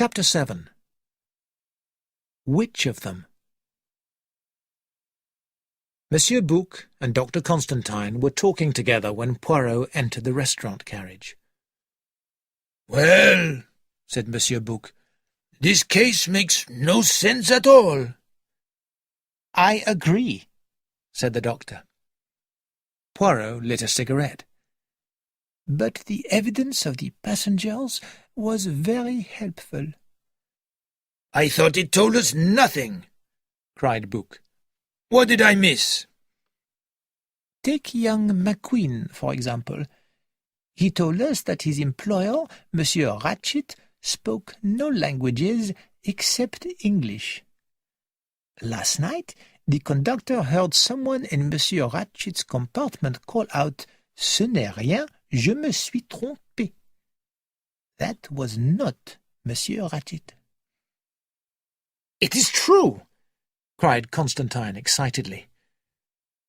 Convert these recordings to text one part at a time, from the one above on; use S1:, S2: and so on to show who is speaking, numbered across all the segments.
S1: Chapter 7. Which of them? Monsieur Bouc and Dr. Constantine were talking together when Poirot entered the restaurant carriage.
S2: "Well," said Monsieur Bouc, "this case makes no sense at all."
S1: "I agree," said the doctor. Poirot lit a cigarette. "But the evidence of the passengers was very helpful."
S2: "I thought it told us nothing," cried Bouc. "What did I miss?"
S1: Take young McQueen, for example. He told us that his employer, Monsieur Ratchett, spoke no languages except English. Last night, the conductor heard someone in Monsieur Ratchett's compartment call out, "Ce n'est rien, je me suis trompé." That was not Monsieur Ratchett.
S2: "It is true!" cried Constantine excitedly.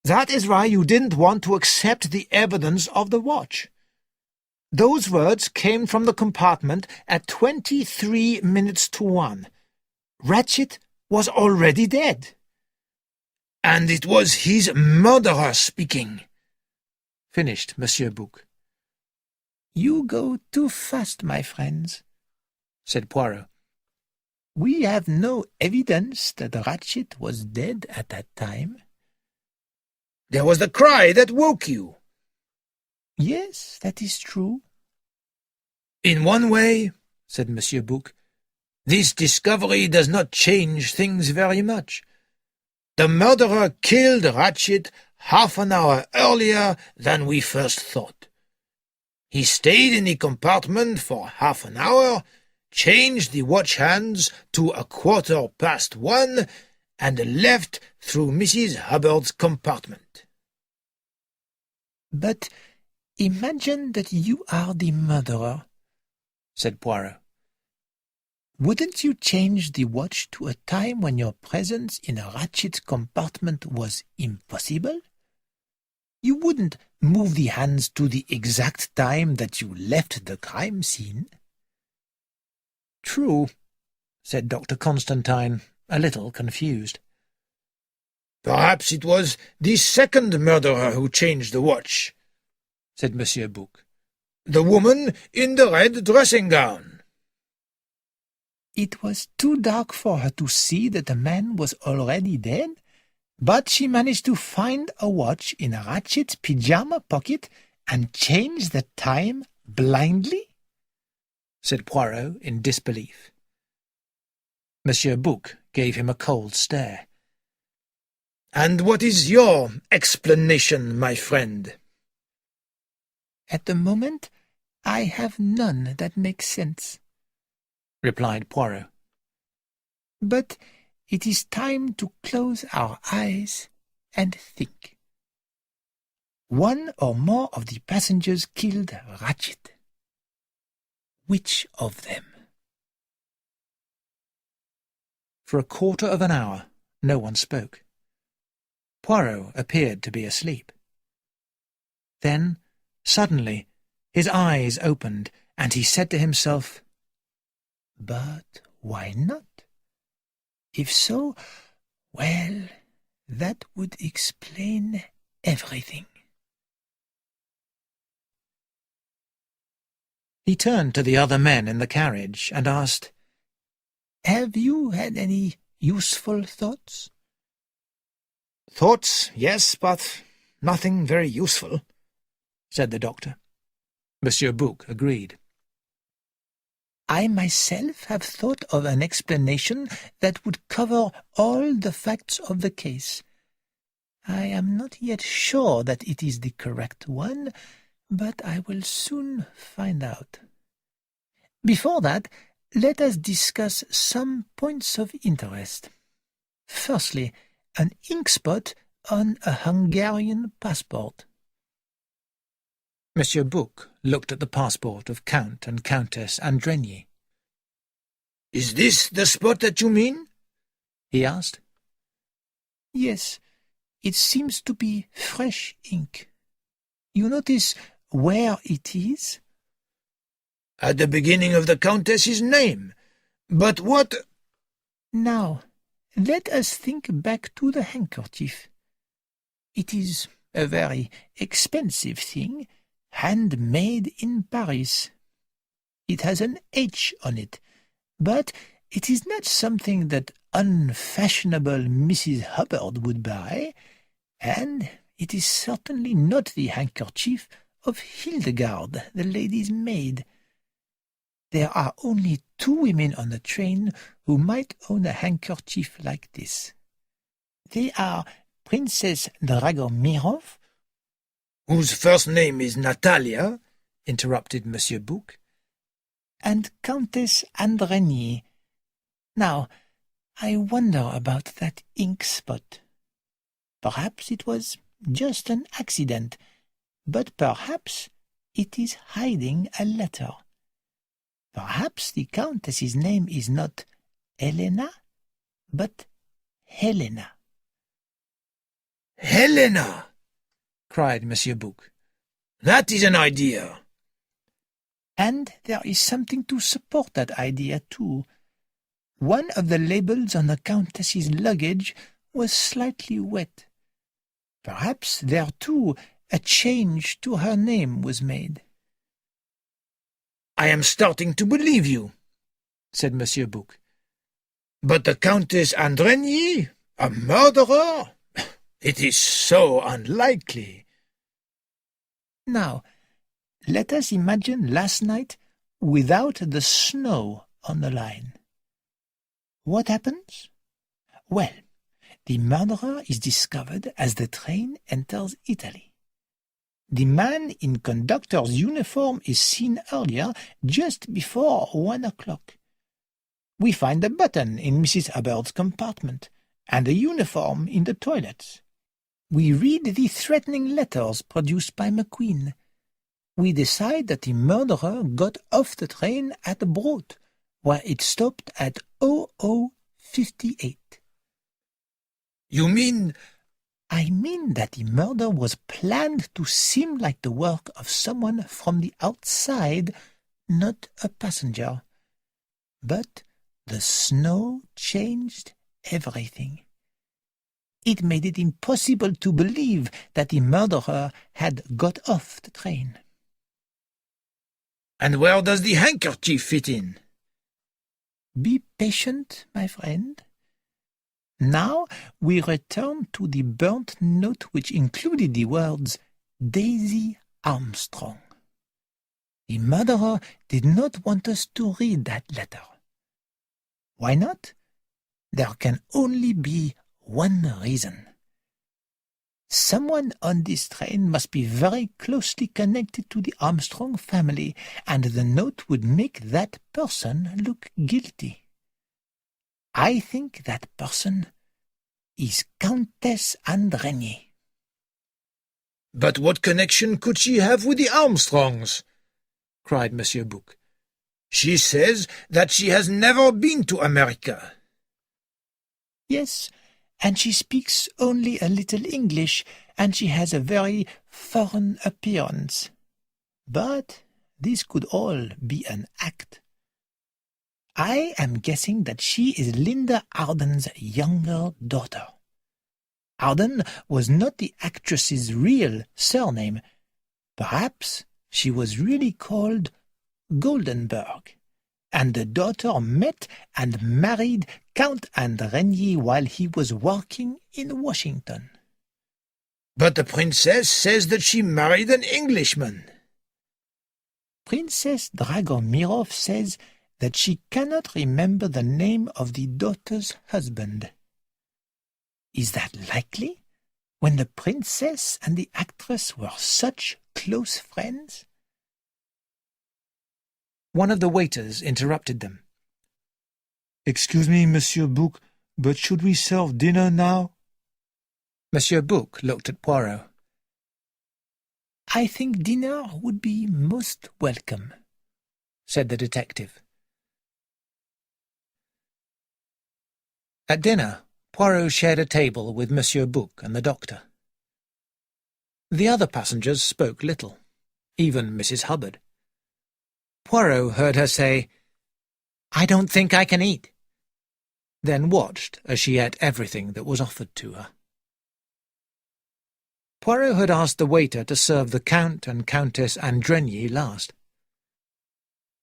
S1: "That is why you didn't want to accept the evidence of the watch. Those words came from the compartment at 23 minutes to 1. Ratchett was already dead."
S2: "And it was his murderer speaking,"
S1: finished Monsieur Bouc. "You go too fast, my friends," said Poirot. "We have no evidence that Ratchett was dead at that time."
S2: "There was the cry that woke you."
S1: "Yes, that is true."
S2: "In one way," said Monsieur Bouc, "this discovery does not change things very much. The murderer killed Ratchett half an hour earlier than we first thought. He stayed in the compartment for half an hour, changed the watch hands to 1:15, and left through Mrs. Hubbard's compartment."
S1: "But imagine that you are the murderer," said Poirot. "Wouldn't you change the watch to a time when your presence in a Ratchett's compartment was impossible? You wouldn't move the hands to the exact time that you left the crime scene." "True," said Dr. Constantine, a little confused.
S2: "Perhaps it was the second murderer who changed the watch," said Monsieur Bouc. "The woman in the red dressing-gown."
S1: "It was too dark for her to see that the man was already dead, but she managed to find a watch in Ratchett's pyjama pocket and change the time blindly?" said Poirot in disbelief. Monsieur Bouc gave him a cold stare.
S2: "And what is your explanation, my friend?"
S1: "At the moment, I have none that makes sense," replied Poirot. "But it is time to close our eyes and think. One or more of the passengers killed Ratchett. Which of them?" For a quarter of an hour, no one spoke. Poirot appeared to be asleep. Then, suddenly, his eyes opened, and he said to himself, "But why not? If so, well, that would explain everything." He turned to the other men in the carriage and asked, "Have you had any useful thoughts?"
S2: "Thoughts, yes, but nothing very useful," said the doctor.
S1: Monsieur Bouc agreed. "I myself have thought of an explanation that would cover all the facts of the case. I am not yet sure that it is the correct one, but I will soon find out. Before that, let us discuss some points of interest. Firstly, an ink spot on a Hungarian passport." Monsieur Bouc looked at the passport of Count and Countess Andrenier.
S2: "Is this the spot that you mean?"
S1: he asked. "Yes, it seems to be fresh ink. You notice where it is?"
S2: "At the beginning of the Countess's name, But what—
S1: Now, let us think back to the handkerchief. It is a very expensive thing, handmade in Paris. It has an H on it, but it is not something that unfashionable Mrs. Hubbard would buy, and it is certainly not the handkerchief of Hildegard, the lady's maid. There are only 2 women on the train who might own a handkerchief like this. They are Princess Dragomirov—
S2: "Whose first name is Natalia," interrupted Monsieur Bouc.
S1: —and Countess Andrenier. Now, I wonder about that ink spot. Perhaps it was just an accident, but perhaps it is hiding a letter. Perhaps the Countess's name is not Elena, but Helena.
S2: "Helena!" cried Monsieur Bouc. "That is an idea."
S1: And there is something to support that idea, too. One of the labels on the Countess's luggage was slightly wet. Perhaps there, too, a change to her name was made.
S2: "I am starting to believe you," said Monsieur Bouc. "But the Countess Andrenier, a murderer? It is so unlikely."
S1: Now, let us imagine last night without the snow on the line. What happens? Well, the murderer is discovered as the train enters Italy. The man in conductor's uniform is seen earlier, just before 1 o'clock. We find a button in Mrs. Hubbard's compartment, and a uniform in the toilets. We read the threatening letters produced by McQueen. We decide that the murderer got off the train at Broad, where it stopped at 00:58.
S2: "You mean—"
S1: I mean that the murder was planned to seem like the work of someone from the outside, not a passenger. But the snow changed everything. It made it impossible to believe that the murderer had got off the train.
S2: "And where does the handkerchief fit in?"
S1: Be patient, my friend. Now we return to the burnt note which included the words Daisy Armstrong. The murderer did not want us to read that letter. Why not? There can only be one reason. Someone on this train must be very closely connected to the Armstrong family, and the note would make that person look guilty. I think that person is Countess Andrenier.
S2: "But what connection could she have with the Armstrongs?" cried Monsieur Bouc. "She says that she has never been to America."
S1: Yes, and she speaks only a little English, and she has a very foreign appearance. But this could all be an act. I am guessing that she is Linda Arden's younger daughter. Arden was not the actress's real surname. Perhaps she was really called Goldenberg, and the daughter met and married Count Andrenier while he was working in Washington.
S2: "But the princess says that she married an Englishman."
S1: Princess Dragomirov says that she cannot remember the name of the daughter's husband. Is that likely, when the princess and the actress were such close friends?
S2: One of the waiters interrupted them.
S3: "Excuse me, Monsieur Bouc, but should we serve dinner now?"
S2: Monsieur Bouc looked at Poirot.
S1: "I think dinner would be most welcome," said the detective.
S2: At dinner, Poirot shared a table with Monsieur Bouc and the doctor. The other passengers spoke little, even Mrs. Hubbard. Poirot heard her say,
S1: I don't think I can eat," then watched as she ate everything that was offered to her. Poirot had asked the waiter to serve the Count and Countess Andrigny last.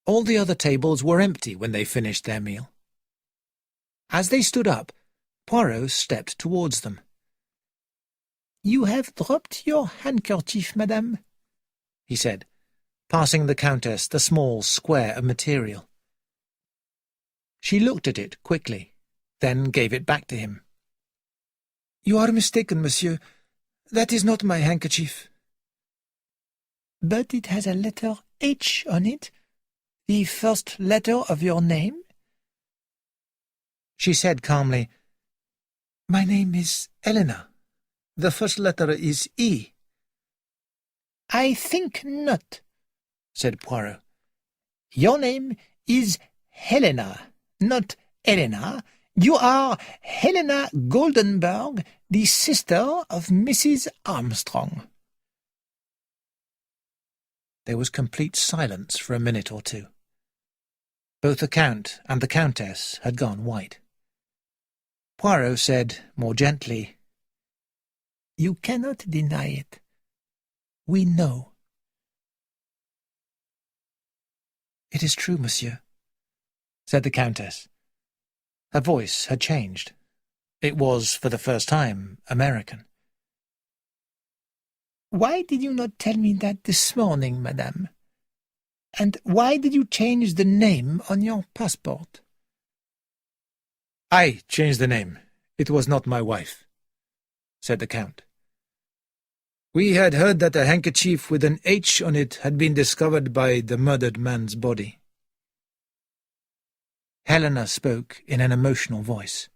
S1: All the other tables were empty when they finished their meal. As they stood up, Poirot stepped towards them. "You have dropped your handkerchief, madame," he said, passing the Countess the small square of material. She looked at it quickly, then gave it back to him. "You are mistaken, monsieur. That is not my handkerchief." "But it has a letter H on it, the first letter of your name?" She said calmly, "My name is Helena. The first letter is E." "I think not," said Poirot. "Your name is Helena, not Elena. You are Helena Goldenberg, the sister of Mrs. Armstrong." There was complete silence for a minute or two. Both the Count and the Countess had gone white. Poirot said more gently, "You cannot deny it. We know." "It is true, monsieur," said the Countess. Her voice had changed. It was, for the first time, American. "Why did you not tell me that this morning, madame? And why did you change the name on your passport?"
S2: "I changed the name. It was not my wife," said the Count. "We had heard that a handkerchief with an H on it had been discovered by the murdered man's body." Helena spoke in an emotional voice.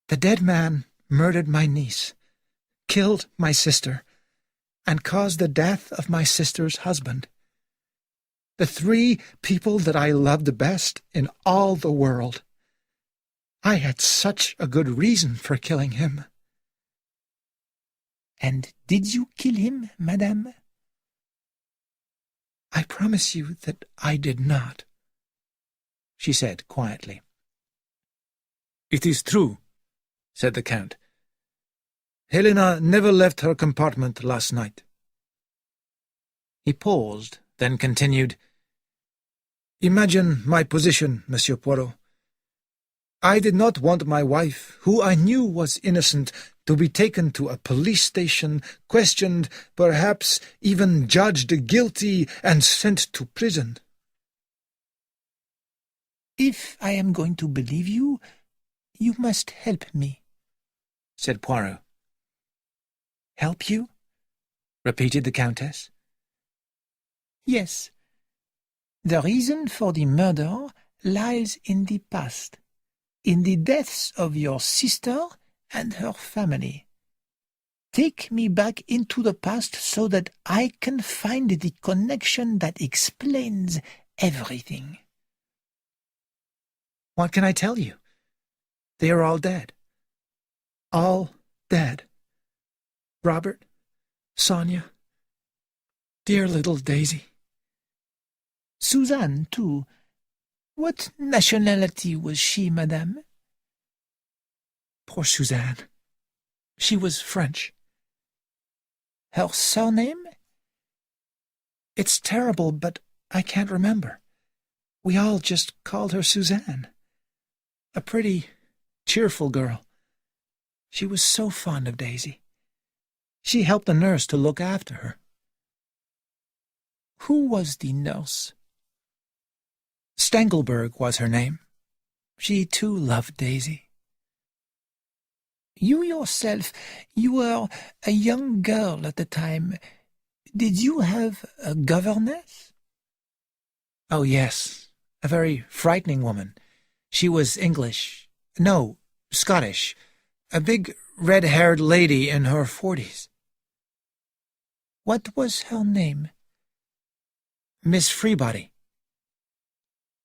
S2: "The dead man murdered my niece, killed my sister, and caused the death of my sister's husband. The 3 people that I loved best in all the world. I had such a good reason for killing him."
S1: "And did you kill him, madame?"
S2: "I promise you that I did not," she said quietly. "It is true," said the Count. "Helena never left her compartment last night." He paused, then continued, "Imagine my position, Monsieur Poirot. I did not want my wife, who I knew was innocent, to be taken to a police station, questioned, perhaps even judged guilty, and sent to prison."
S1: "If I am going to believe you, you must help me," said Poirot.
S2: "Help you?" repeated the Countess.
S1: "Yes. The reason for the murder lies in the past, in the deaths of your sister and her family. Take me back into the past so that I can find the connection that explains everything."
S2: "What can I tell you? They are all dead. All dead. Robert, Sonia, dear little Daisy."
S1: "Suzanne, too. What nationality was she, madame?"
S2: "Poor Suzanne. She was French."
S1: "Her surname?"
S2: "It's terrible, but I can't remember. We all just called her Suzanne. A pretty, cheerful girl. She was so fond of Daisy. She helped the nurse to look after her."
S1: "Who was the nurse?"
S2: Stengelberg was her name. She too loved Daisy.
S1: "You yourself, you were a young girl at the time. Did you have a governess?"
S2: "Oh, yes, a very frightening woman. She was English. No, Scottish. A big red-haired lady in her 40s.
S1: "What was her name?"
S2: "Miss Freebody."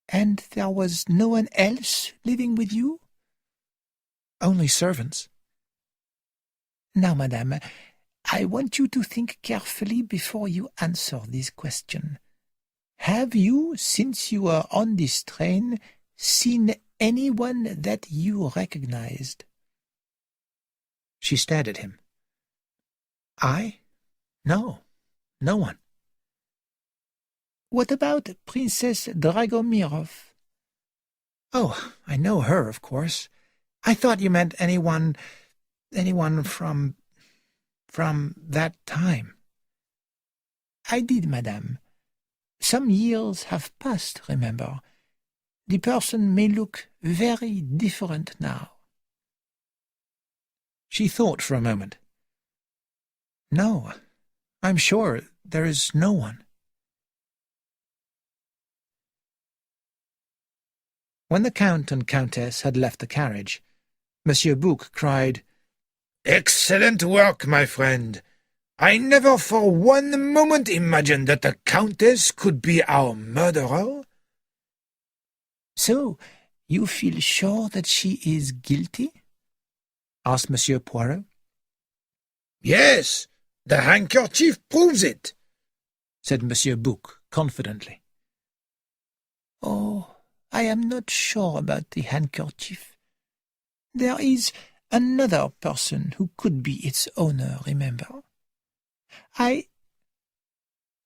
S1: "And there was no one else living with you?"
S2: "Only servants."
S1: "Now, madame, I want you to think carefully before you answer this question. Have you, since you were on this train, seen anyone that you recognized?"
S2: She stared at him.
S1: "I? No, no one." "What about Princess Dragomirov?"
S2: "Oh, I know her, of course. I thought you meant anyone from that time."
S1: "I did, madame. Some years have passed, remember. The person may look very different now."
S2: She thought for a moment.
S1: "No, I'm sure there is no one."
S2: When the Count and Countess had left the carriage, Monsieur Bouc cried, "Excellent work, my friend! I never for one moment imagined that the Countess could be our murderer."
S1: "So, you feel sure that she is guilty?" asked Monsieur Poirot.
S2: "Yes, the handkerchief proves it," said Monsieur Bouc confidently.
S1: "Oh, I am not sure about the handkerchief. There is another person who could be its owner, remember?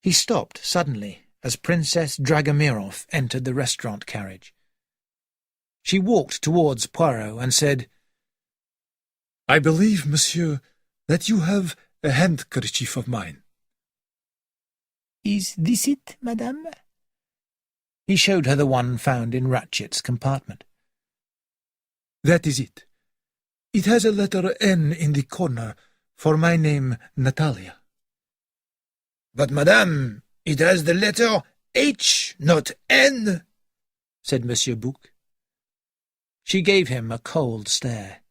S2: He stopped suddenly as Princess Dragomirov entered the restaurant carriage. She walked towards Poirot and said,
S3: "I believe, monsieur, that you have a handkerchief of mine."
S1: "Is this it, madame?"
S2: He showed her the one found in Ratchet's compartment.
S3: "That is it. It has a letter N in the corner for my name, Natalia."
S2: "But, madame, it has the letter H, not N," said Monsieur Bouc. She gave him a cold stare.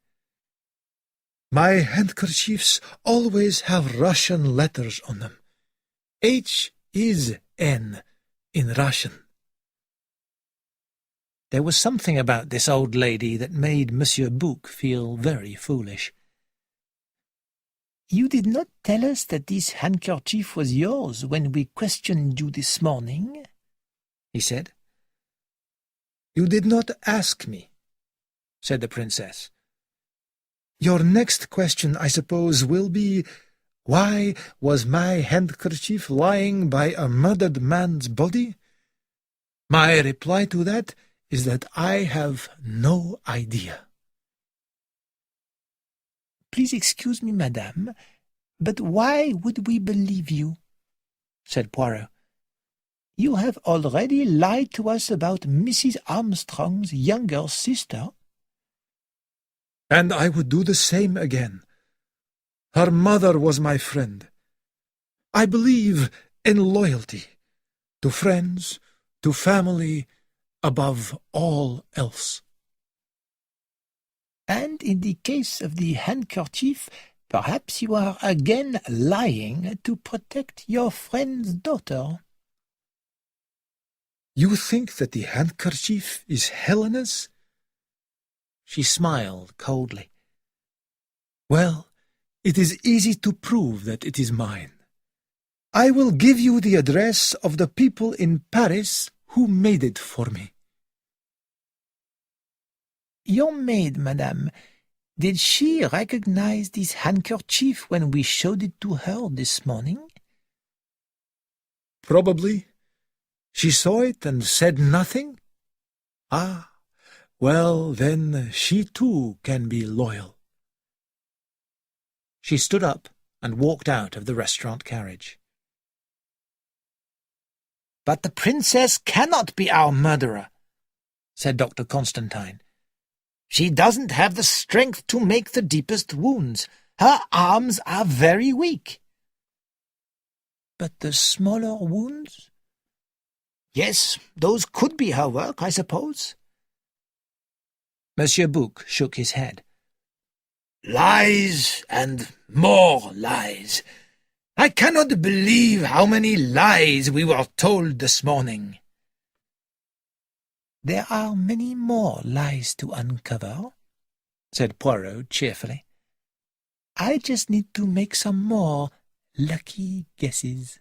S3: "My handkerchiefs always have Russian letters on them. H is N in Russian."
S2: There was something about this old lady that made Monsieur Bouc feel very foolish.
S1: "You did not tell us that this handkerchief was yours when we questioned you this morning," he said.
S3: "You did not ask me," said the princess. "Your next question, I suppose, will be, why was my handkerchief lying by a murdered man's body? My reply to that is that I have no idea."
S1: "Please excuse me, madame, but why would we believe you?" said Poirot. "You have already lied to us about Mrs. Armstrong's younger sister."
S3: "And I would do the same again. Her mother was my friend. I believe in loyalty, to friends, to family, above all else."
S1: "And in the case of the handkerchief, perhaps you are again lying to protect your friend's daughter."
S3: "You think that the handkerchief is Helena's?"
S2: She smiled coldly.
S3: "Well, it is easy to prove that it is mine. I will give you the address of the people in Paris who made it for me."
S1: "Your maid, madame, did she recognize this handkerchief when we showed it to her this morning?"
S3: "Probably. She saw it and said nothing? Ah, well, then she too can be loyal."
S2: She stood up and walked out of the restaurant carriage. "But the princess cannot be our murderer," said Dr. Constantine. "She doesn't have the strength to make the deepest wounds. Her arms are very weak."
S1: "But the smaller wounds?"
S2: "Yes, those could be her work, I suppose." Monsieur Bouc shook his head. "Lies and more lies. I cannot believe how many lies we were told this morning."
S1: "There are many more lies to uncover," said Poirot cheerfully. "I just need to make some more lucky guesses."